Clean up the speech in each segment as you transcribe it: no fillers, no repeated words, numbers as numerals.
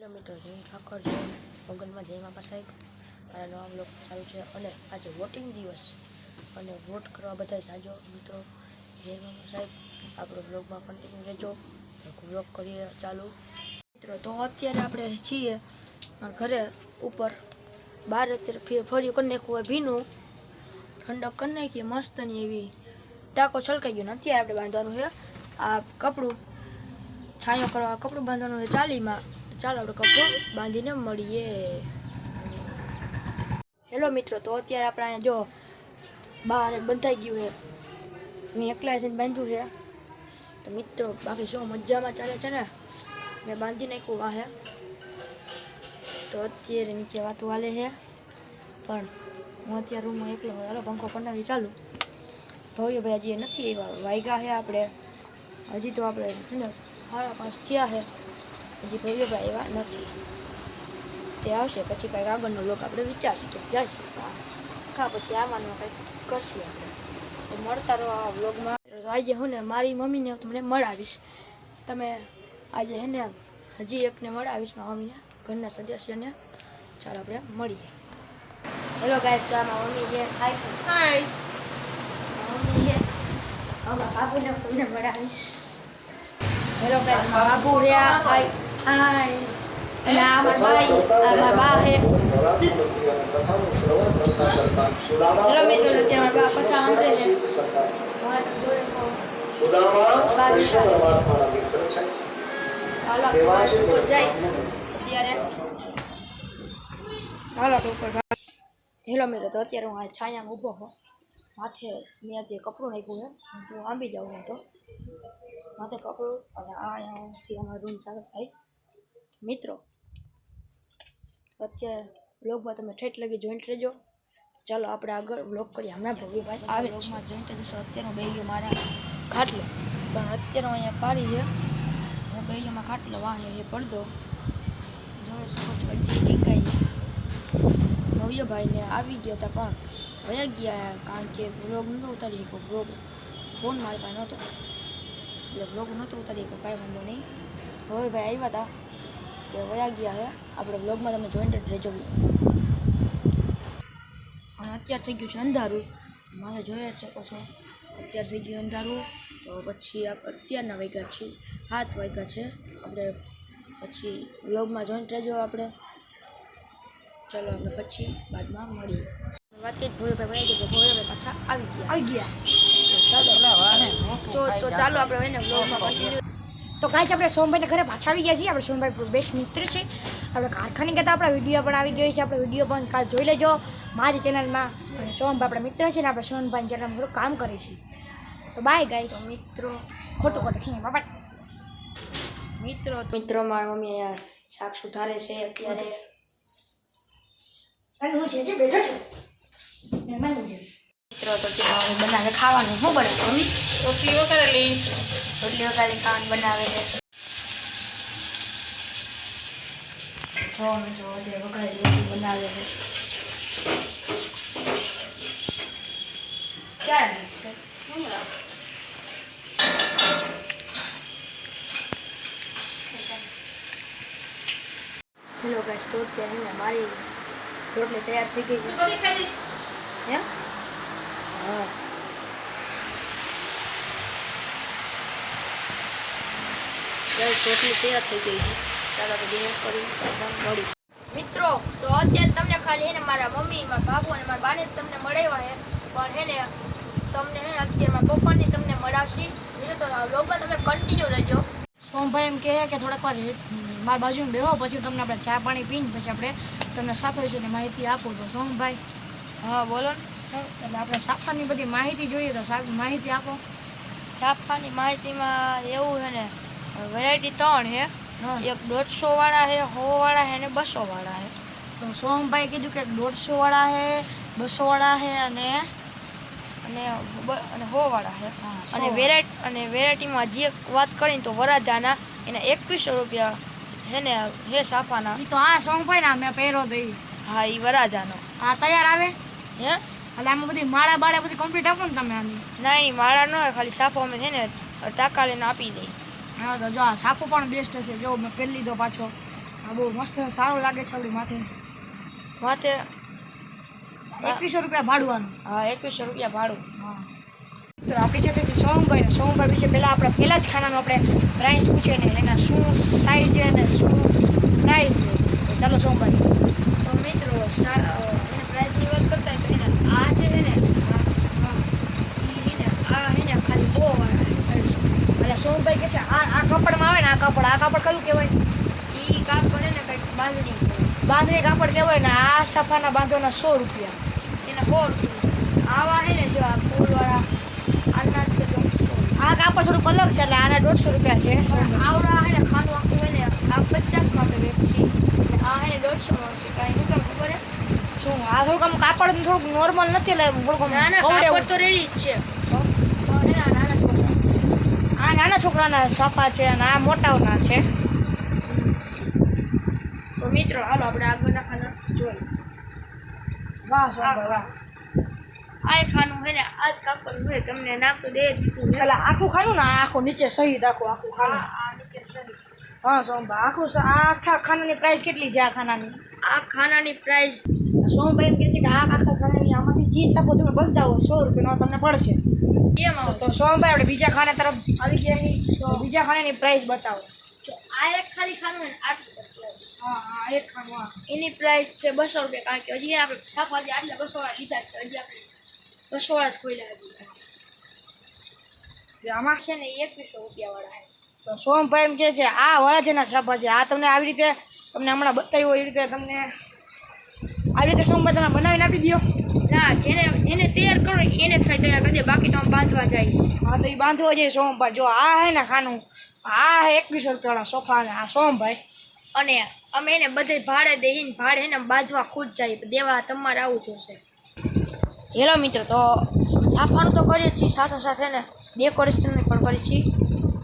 Hello મિત્રો, જય ઠાકર, જય મોગલમાં, જય બાપા સાહેબ. મારા નવા બ્લોગ ચાલુ છે અને આજે વોટિંગ દિવસ અને વોટ કરવા બધા જાજો મિત્રો. જય બાપા સાહેબ. આપણો બ્લોગમાં કન્ટિન્યુ રહેજો. બ્લોગ કરીએ ચાલુ મિત્રો. તો અત્યારે આપણે છીએ ઘરે ઉપર, બહાર અત્યારે ફર્યું કરી નાખવું હોય ભીનું, ઠંડક કરી નાખીએ મસ્તની એવી. ટાંકો છલકાઈ ગયો ને અત્યારે આપણે બાંધવાનું છે આ કપડું, છાંયો કરવા કપડું બાંધવાનું છે ચાલીમાં. ચાલો આપણે કપડું બાંધીને મળીએ. હેલો મિત્રો, તો અત્યારે આપણે અહીંયા જો બહાર બંધાઈ ગયું છે, મેં એકલા જઈને બાંધ્યું છે. તો મિત્રો બાકી શું મજામાં ચાલે છે ને, મેં બાંધી નાખ્યું વાહે. તો અત્યારે નીચે વાતો હાલે છે, પણ હું અત્યારે રૂમમાં એકલો હોય. હાલો પંખો કરી નાખી ચાલુ. ભવ્યભાઈ હજી નથી આવ્યા, વાગ્યા છે આપણે હજી તો આપણે 5:30 થયા છે, હજી ભવ્યભાઈ એવા નથી. તે આવશે પછી કાંઈક આગળનો લોક આપણે વિચારશે કે જઈશું કા પછી આવવાનું કંઈક કરશે આપણે. તો મળતા રહો આ વ્લોગમાં. તો આજે હું ને મારી મમ્મીને તમને મળાવીશ. તમે આજે હે ને હજી એકને મળાવીશ, મારા મમ્મીને, ઘરના સદસ્યને. ચાલો આપણે મળીએ. હેલો ગાઈસ, તો આમાં મમ્મી છે. હાય મમ્મી છે. આમાં બાબુને તમને મળાવીશ. હેલો ગાઈસ, બાબુ રહ્યા. હાય હાય. અને આ મારા ભાઈ, આ મારા બા છે. હેલો મિત્રો, અત્યારે મારા બા કથા સાંભળે છે. હવે તમે જોઈ શકો બા બેઠા છે. હાલો ઉપર જાય અત્યારે. હાલો ઉપર. હેલો મિત્રો, તો અત્યારે હું આ છાયામાં ઊભો છું. માથે મેં અત્યારે કપડું નાખ્યું છે, હું આંબી જાઉં છું. તો માથે કપડું અને અહીંયાથી અમારો રૂમ ચાલુ થાય. મિત્રો અત્યારે બ્લોગમાં તમે ઠેઠ લગી જોઈન્ટ રહેજો. ચાલો આપણે આગળ બ્લોગ કરીએ. હમણાં ભવ્યભાઈ આવે બ્લોગમાં જોઈન્ટ રહેશો. અત્યારે હું બે ગયો મારા ખાટલો, પણ અત્યારે અહીંયા પાડી છે. હું બે ગયોમાં ખાટલો, વાહ એ પડદો જોઈ શકો છો. હજી ટીકાઈ ભવ્યભાઈને આવી ગયા હતા પણ વયા ગયા, કારણ કે બ્લોગ નહોતો ઉતારી શક્યો. બ્લોગ ફોન મારી પાસે નહોતો એટલે બ્લોગ નહોતો ઉતારી શક્યો. કાંઈ વાંધો નહીં. ભવ્યભાઈ આવ્યા હતા તે વયા ગયા છે. આપણે બ્લોગમાં તમે જોઈન્ટ રહેજો. અને અત્યારે થઈ ગયું છે અંધારું, મારે જોઈ જ શકો છો. અત્યારે થઈ ગયું અંધારું. તો પછી અત્યારના વાગ્યા છે 7 વાગ્યા છે. આપણે પછી બ્લોગમાં જોઈન્ટ રહેજો આપણે. ચાલો આપણે પછી બાદમાં મળીએ. વાત કરી ભવ્યભાઈ પાછા આવી ગયા. તો ચાલો આપણે એને બ્લોગમાં કન્ટિન્યુ. તો કાંઈ આપણે સોમભાઈને ઘરે પાછા આવી ગયા છીએ. આપણે સોમભાઈ બેસ્ટ મિત્ર છે. આપણે કારખાને કહેતા આપણા વિડીયો પણ આવી ગયો છે. આપણે વિડીયો પણ કાલ જોઈ લેજો મારી ચેનલમાં. અને સોમભાઈ આપણા મિત્ર છે ને આપણે સોમભાઈની ચેનલમાં થોડું કામ કરીએ છીએ. તો બાય ગાઈસ. તો મિત્રો ખોટું બાપા મિત્રો મારા મમ્મી અહીંયા શાક સુધારે છે અત્યારે. અને હું છે બેઠો છું મિત્રો. તો બનાવે ખાવાનું. શું બને મમ્મી? રોટલીઓ કરેલી ખાવાનું બનાવે છે. જો મિત્રો વઘારેલી રોટલી બનાવે છે. ક્યારે છે હેલો ગાઈસ, તો અત્યારે મારી રોટલી તૈયાર થઈ ગઈ છે. એમ હા, રોટલી તૈયાર થઈ ગઈ છે. ચાલો આપણે ડિનર કરી મળી. મિત્રો તો અત્યારે તમને ખાલી હે ને મારા મમ્મી, મારા બાબુ અને મારા બાને તમને મળાવ્યા છે, પણ હે ને તમને હે ને અત્યારે મારા પપ્પાને તમને મળાવશે. તો વ્લોગમાં તમે કન્ટિન્યુ રહેજો. સોમભાઈ એમ કહે કે થોડાક વાર મારા બાજુમાં બેહો, પછી તમને આપણે ચા પાણી પીને પછી આપણે તમને સાફા વિશેની માહિતી આપું. તો સોમભાઈ હા બોલો ને. એટલે આપણે સાફાની બધી માહિતી જોઈએ તો માહિતી આપો. સાફાની માહિતીમાં એવું છે ને વેરાયટી 3 છે. એક 150 વાળા છે, 100 વાળા છે અને 200 વાળા છે. તો સોમભાઈ કીધું કે 150 વાળા છે, 200 વાળા છે અને 100 વાળા છે. અને વેરાયટીમાં હજી એક વાત કરીને તો વરાજાના એના 2100 રૂપિયા છે ને હે સાફાના. તો આ સોમભાઈ ના મેં પહેરો તો હા એ વરાજાનો. આ તૈયાર આવે હે એટલે આમાં બધી માળા બાળા બધી કમ્પ્લીટ આપો ને તમે આની? ના એની માળા ન હોય, ખાલી સાફો અમે છે ને ટાંકા લઈને આપી દઈ. હા તો જો આ સાફો પણ બેસ્ટ છે. જો મેં પહેરી લીધો પાછો. આ બહુ મસ્ત સારું લાગે છે આપણી માથે. માથે 2100 રૂપિયા ભાડું આનું. હા 2100 રૂપિયા ભાડું. હા તો આપણી સાથે સોમભાઈ વિશે પહેલાં જ ખાનાનો આપણે પ્રાઇસ પૂછીએ ને એના શું સાઇઝ છે ને શું પ્રાઇસ છે. તો ચાલો સોમભાઈ. તો મિત્રો એના પ્રાઇસની વાત કરતા હોય તો એને આ જે છે ને ખાલી બહુ એટલે સોમભાઈ કે છે આ કાપડમાં આવે ને આ કાપડ કયું કહેવાય? એ કાપડ એને કંઈક બાંધણી કાપડ કહેવાય ને આ સફાના બાંધવાના 100 રૂપિયા. એના 100 રૂપિયા. આવા છે ને જો આ ફૂલવાળા આના છે 150. આ કાપડ થોડુંક અલગ છે એટલે આના 150 રૂપિયા છે. આવડા છે ને ખાનું આખું હોય ને આ 50 માં આપણે વેચી આ છે ને 150 માં છે. કાંઈ શું કામ ખબર હે? શું આ થોડુંક આમ કાપડ થોડુંક નોર્મલ નથી એટલે થોડુંક ના કાપડ તો રેડી જ છે. આ નાના છોકરાના સફા છે અને આ મોટાઓના છે. તો મિત્રો હાલો આપણે આગળના ખાના જોઈએ. વાહ સોમભાઈ વાહ. આ ખાનું છે ને આ જ કાપડ હોય તમને નામ તો દે દીધું છે. એટલે આખું ખાનું ને આખું નીચે સહિત આખું ખાનું. આ નીચે સરી. હા સોમભાઈ આખા ખાનાની પ્રાઇસ કેટલી છે? આ ખાનાની આ ખાનાની પ્રાઇસ સોમભાઈ એમ કહે છે કે આ આખા ખાનાની આમાંથી જે હિસાબો તમે બનતા હોય 100 રૂપિયાનો તમને પડશે. કેમ આવો? તો સોમભાઈ આપણે બીજા ખાના તરફ આવી ગયા તો બીજા ખાનાની પ્રાઇસ બતાવો. આ એક ખાલી ખાનું હોય ને આટલું પ્રાઇસ. હા એક ખાનું હા. એની પ્રાઇસ છે 200 રૂપિયા. કારણ કે હજી આપણે સાફા જે આટલા 200 વાળા લીધા છે હજી આપણે 200 વાળા જ ખોલ્યા હજી. આમાં છે ને 2100 રૂપિયા વાળા. તો સોમભાઈ એમ કહે છે આ વરાછાના છાપા છે. આ તમને આવી રીતે તમને હમણાં બતાવ્યું એવી રીતે તમને આવી રીતે સોમભાઈ તમે બનાવીને આપી દો. ના જેને તૈયાર કરો એને જ ખાઈ તૈયાર કરી દે. બાકી તો આમ બાંધવા જાય. હા તો એ બાંધવો જોઈએ સોમભાઈ. જો આ હે ને ખાનું આ 2100 રૂપિયાવાળા સોફા ને આ સોમભાઈ અને અમે એને બધે ભાડે દઈને ભાડે એને બાંધવા ખુદ જાય દેવા તમારે આવું જોશે. હેલો મિત્રો તો સાફાનું તો કરીએ છીએ સાથે સાથે ને ડેકોરેશનનું પણ કરીએ છીએ.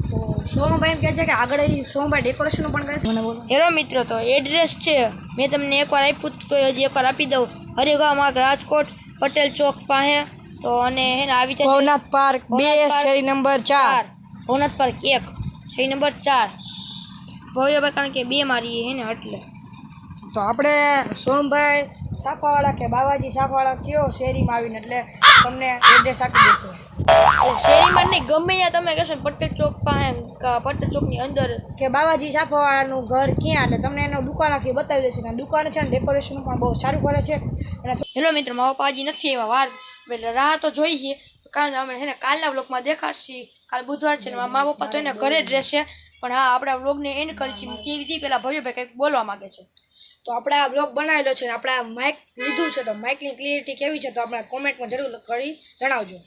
તો સોમભાઈ એમ કહે છે કે આગળ સોમભાઈ ડેકોરેશનનું પણ કરે છે. મને બોલો. હેલો મિત્રો તો એડ્રેસ છે મેં તમને એકવાર આપ્યું તો હજી એકવાર આપી દઉં. હરિગામ રાજકોટ પટેલ ચોક પાસે. તો અને હે ને આવી જાય ભવનાથ પાર્ક 2 શેરી નંબર 4. ભવનાથ પાર્ક 1 શેરી નંબર 4 ભવ્યભાઈ કારણ કે 2 મારી હે ને એટલે. તો આપણે સોમભાઈ સાફાવાળા કે બાવાજી સાફાવાળા કયો શેરીમાં આવીને એટલે તમને એડ્રેસ આપી દેશે. એટલે શેરીમાં નહીં ગમે ત્યાં તમે કહેશો પટેલ ચોક પાસે પટેલ ચોકની અંદર કે બાવાજી સાફાવાળાનું ઘર ક્યાં એટલે તમને એનો દુકાનેથી બતાવી દેશે. અને દુકાન છે ને ડેકોરેશન પણ બહુ સારું કરે છે. અને હેલો મિત્રો મારા પપ્પા હજી નથી એવા વાર એટલે રાહ તો જોઈએ. કારણ અમે છે ને કાલના બ્લોગમાં દેખાડશી. કાલ બુધવાર છે ને મારા પપ્પા તો એને ઘરે જ રહેશે. પણ હા આપણા બ્લોગને એન્ડ કરી છે તે પહેલાં ભવ્યભાઈ કંઈક બોલવા માગે છે. તો આપણે આ બ્લોગ બનાવેલો છે ને આપણે આ માઇક લીધું છે તો માઇકની ક્લિયરિટી કેવી છે તો આપણે કોમેન્ટમાં જરૂર કરી જણાવજો.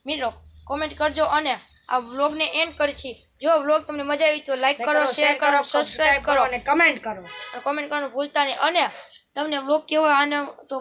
મિત્રો કોમેન્ટ કરજો અને આ વ્લોગને એન્ડ કરી છે. જો વ્લોગ તમને મજા આવી તો લાઈક કરો, શેર કરો, સબસ્ક્રાઇબ કરો અને કમેન્ટ કરો. કોમેન્ટ કરવાનું ભૂલતા નહીં. અને તમને વ્લોગ કેવો આને તો